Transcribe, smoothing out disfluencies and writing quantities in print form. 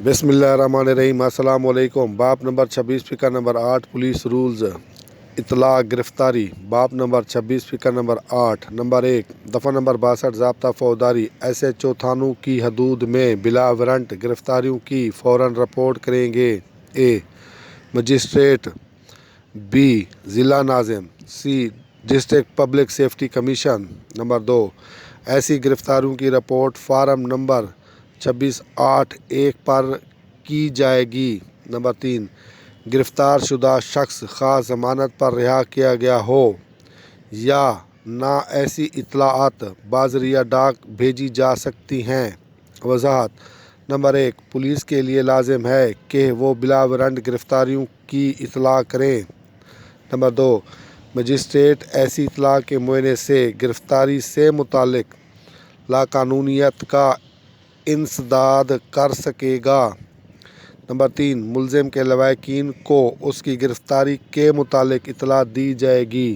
بسم اللہ الرحمن الرحیم۔ السلام علیکم۔ باب نمبر 26 فقرہ نمبر 8 پولیس رولز اطلاع گرفتاری۔ باب نمبر 26 فقرہ نمبر 8 نمبر 1 دفعہ نمبر 62 ضابطہ فوجداری ایسے چوتھانوں کی حدود میں بلا وارنٹ گرفتاریوں کی فوراً رپورٹ کریں گے۔ اے مجسٹریٹ، بی ضلع ناظم، C district public safety commission. Number 2 ایسی گرفتاریوں کی رپورٹ فارم نمبر 26(8)(1) پر کی جائے گی۔ نمبر 3 گرفتار شدہ شخص خواہ ضمانت پر رہا کیا گیا ہو یا نہ ایسی اطلاعات بذریعہ ڈاک بھیجی جا سکتی ہیں۔ وضاحت: نمبر 1 پولیس کے لیے لازم ہے کہ وہ بلا وارنٹ گرفتاریوں کی اطلاع کریں۔ نمبر 2 مجسٹریٹ ایسی اطلاع کے معائنے سے گرفتاری سے متعلق لاقانونیت کا انسداد کر سکے گا۔ نمبر 3 ملزم کے لواحقین کو اس کی گرفتاری کے متعلق اطلاع دی جائے گی۔